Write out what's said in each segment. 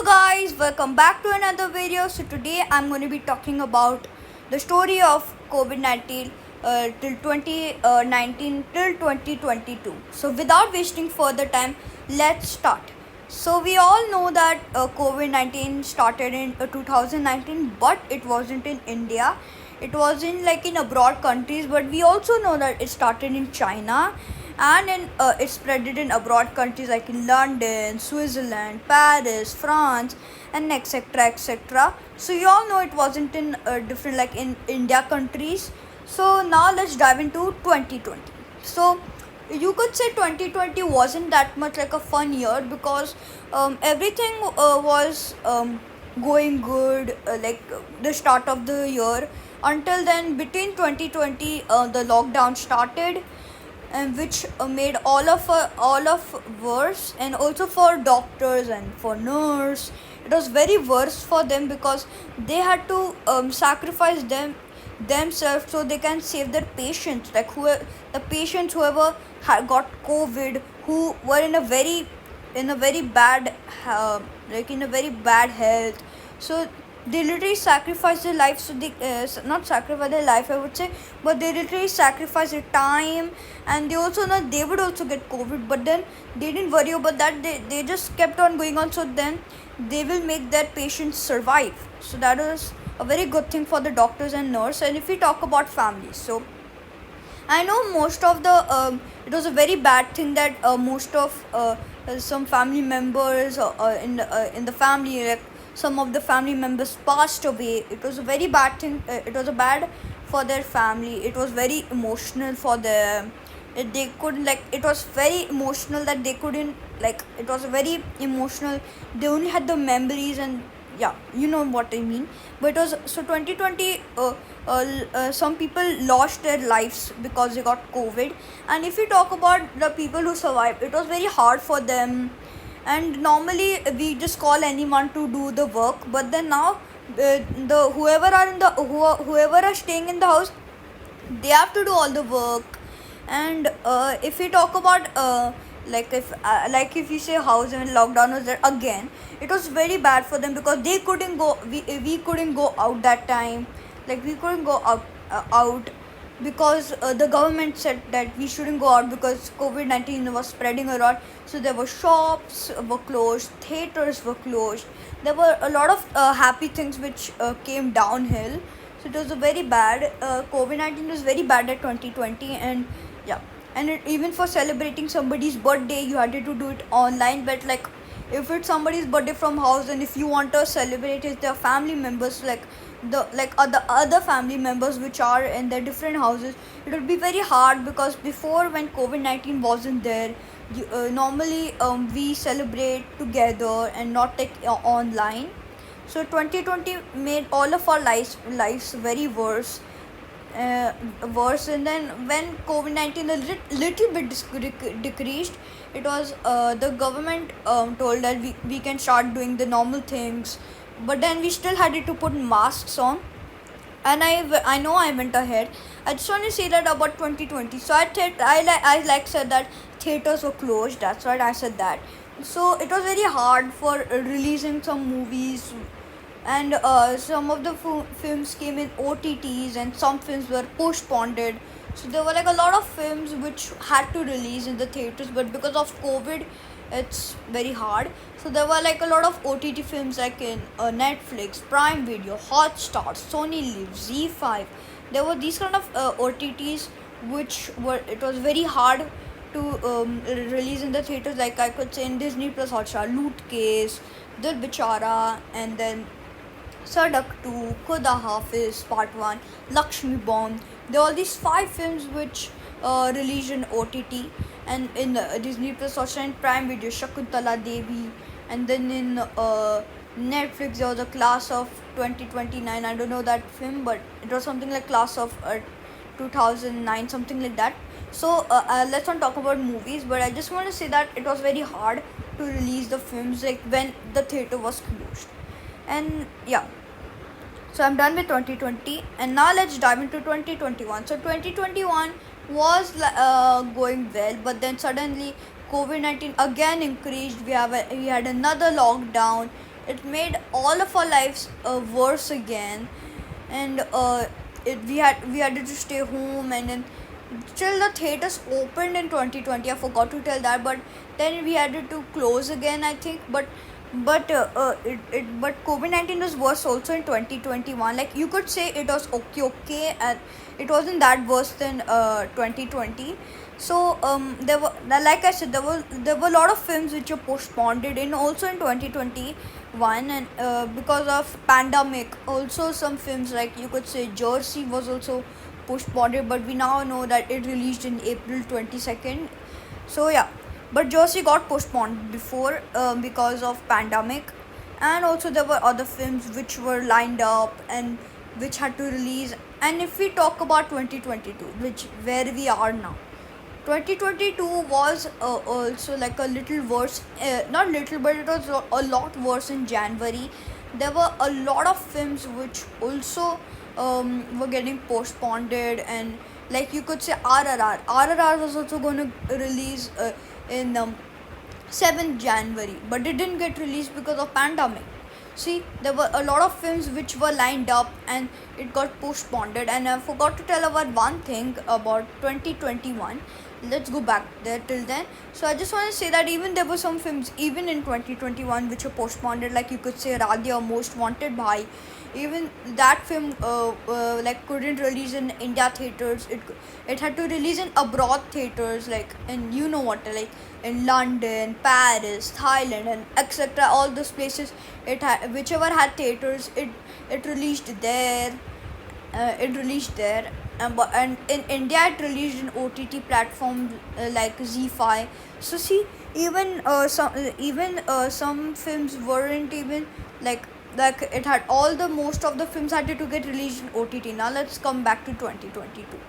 Hello guys, welcome back to another video. So today I'm going to be talking about the story of Covid-19 till 2019 till 2022. So without wasting further time, let's start. So we all know that Covid-19 started in 2019, but it wasn't in India. It was in abroad countries, but we also know that it started in China and it spread it in abroad countries like in London, Switzerland, Paris, France, and etc. So you all know it wasn't in different like in India countries. So now let's dive into 2020. So you could say 2020 wasn't that much like a fun year because everything was going good the start of the year. Until then, between 2020 the lockdown started, and which made all of worse, and also for doctors and for nurse it was very worse for them because they had to sacrifice themselves so they can save their patients, like whoever had got covid, who were in a very bad in a very bad health. So they literally sacrifice their life, so they not sacrifice their life I would say, but they literally sacrifice their time. And they also know they would also get covid, but then they didn't worry about that. They just kept on going on, so then they will make their patients survive. So that was a very good thing for the doctors and nurse. And if we talk about families, so I know most of the it was a very bad thing that most of some family members in the family, like some of the family members passed away. It was a very bad thing. It was a bad for their family. It was very emotional for them. They couldn't like. It was very emotional that they couldn't like. It was very emotional. They only had the memories, and yeah, you know what I mean. But it was so 2020. Some people lost their lives because they got covid. And if we talk about the people who survived, it was very hard for them. And normally we just call anyone to do the work, but then now the whoever are staying in the house, they have to do all the work. And if we talk about if you say house and lockdown was there again, it was very bad for them because they couldn't go, we couldn't go out that time. Like we couldn't go out because the government said that we shouldn't go out because covid-19 was spreading a lot. So there were shops were closed, theaters were closed. There were a lot of happy things which came downhill. So it was a very bad covid-19 was very bad at 2020. And yeah, and even for celebrating somebody's birthday, you had to do it online. But like if it's somebody's birthday from house, and if you want to celebrate it, their family members, like the other family members which are in their different houses, it would be very hard because before, when covid-19 wasn't there, normally we celebrate together and not like online. So 2020 made all of our lives very worse. And then when covid-19 a little bit decreased, it was the government told that we can start doing the normal things, but then we still had to put masks on. And I know I went ahead. I just want to say that about 2020. So I said that theaters were closed. That's right, I said that. So it was very hard for releasing some movies. And some of the films came in OTTs, and some films were postponed. So there were like a lot of films which had to release in the theaters, but because of covid, it's very hard. So there were like a lot of OTT films like in Netflix, Prime Video, Hotstar, Sony Live, Z5. There were these kind of OTTs which were, it was very hard to release in the theaters. Like I could say in Disney Plus Hotstar, Loot Case, Dil Bichara, and then Sadak 2, Khuda Hafiz Part 1, Lakshmi Bomb. There are all these 5 films which released in OTT, and in Disney Plus Hotstar and Prime Video, Shakuntala Devi. And then in Netflix there was a Class of 2029. I don't know that film, but it was something like Class of 2009, something like that. So let's not talk about movies, but I just want to say that it was very hard to release the films like when the theater was closed. And yeah, so I'm done with 2020, and now let's dive into 2021. So 2021 was going well, but then suddenly covid-19 again increased. We had another lockdown. it made all of our lives worse again. And we had to stay home, and then still the theaters opened in 2020. I forgot to tell that, but then we had to close again, I think. But COVID-19 was worse also in 2021. Like, you could say it was okay, and it wasn't that worse than 2020. So there were, like I said, there were a lot of films which were postponed in also in 2021, and because of pandemic. Also some films, like you could say Jersey, was also postponed, but we now know that it released in April 22nd. So yeah, but Jersey got postponed before because of pandemic. And also there were other films which were lined up and which had to release. And if we talk about 2022, which where we are now, 2022 was also like a little worse, not little, but it was a lot worse in January. There were a lot of films which also were getting postponed, and like you could say RRR was also going to release in 7th January, but it didn't get released because of pandemic. See, there were a lot of films which were lined up and it got postponed. And I forgot to tell about one thing about 2021. Let's go back there till then. So I just want to say that even there were some films even in 2021 which were postponed, like you could say Radhya, Most Wanted Bhai. Even that film like couldn't release in India theaters. It had to release in abroad theaters, like in, you know what, like in London, Paris, Thailand, and etc. All those places, whichever had theaters, it released there. And in India it released in OTT platforms like Z5. So see, some films weren't even like it had all the most of the films had to get released in OTT. Now let's come back to 2022.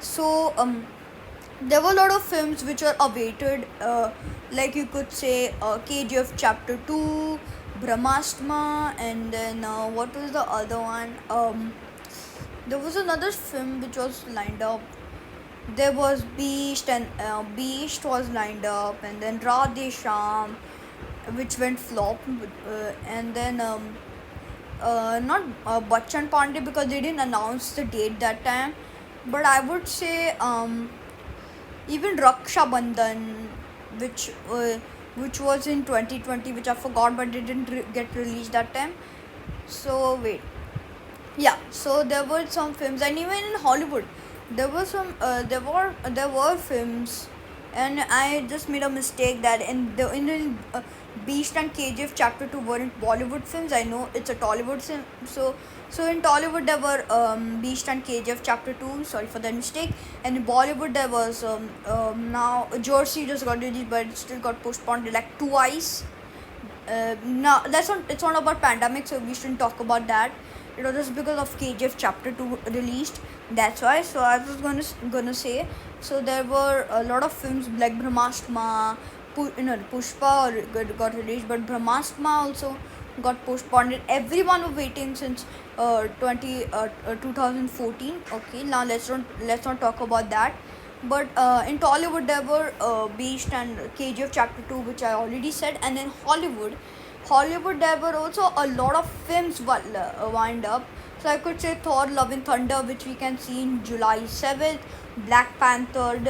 So there were a lot of films which were awaited, like you could say KGF Chapter 2, Brahmastma, and then what was the other one? There was another film which was lined up. There was Beast, and Beast was lined up, and then Radhe Sham, which went flop, and then not Bachchan Pandey, because they didn't announce the date that time. But I would say even Raksha Bandhan, which was in 2020, which I forgot, but it didn't get released that time. So wait, yeah. So there were some films, and even in Hollywood, there were films, and I just made a mistake that in Beast and KGF Chapter 2 weren't Bollywood films. I know it's a Tollywood film. So in Tollywood there were Beast and KGF Chapter 2. Sorry for that mistake. And in Bollywood there was now Jersey just got released, but it still got postponed like twice. Now it's not about pandemic, so we shouldn't talk about that. It was just because of KGF Chapter 2 released. That's why. So I was gonna say. So there were a lot of films like Brahmastma, Pushpa got released, but Brahmastma also got postponed. Everyone was waiting since 2014. Okay, now let's not talk about that. But in Tollywood there were Beast and KGF Chapter 2, which I already said. And in Hollywood there were also a lot of films wind up. So I could say Thor: Love and Thunder, which we can see in July 7th. Black Panther,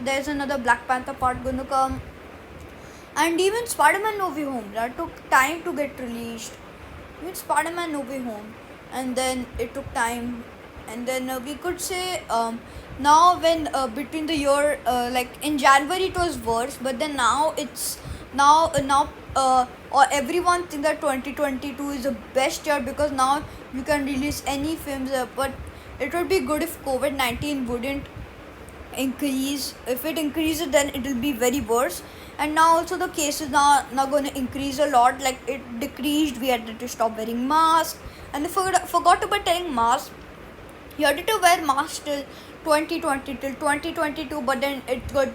there's another Black Panther part gonna come. And even Spider-Man No Way Home, that took time to get released. Even Spider-Man No Way Home, and then it took time. And then we could say now when between the year, like in January it was worse, but then now it's now or everyone thinks that 2022 is the best year, because now you can release any films, but it would be good if COVID-19 wouldn't increase. If it increases, then it will be very worse. And now also the cases now going to increase a lot. Like, it decreased, we had to stop wearing masks. And I forgot about telling masks. You had to wear masks till 2022, but then it got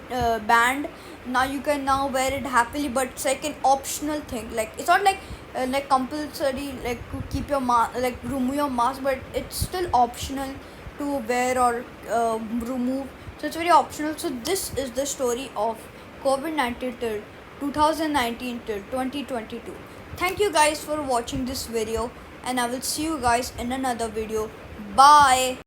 banned. Now you can now wear it happily, but it's like an optional thing. Like, it's not like compulsory, like to keep your mask, like remove your mask, but it's still optional to wear or remove. So it's very optional. So this is the story of COVID-19 till 2019 till 2022. Thank you guys for watching this video, and I will see you guys in another video. Bye.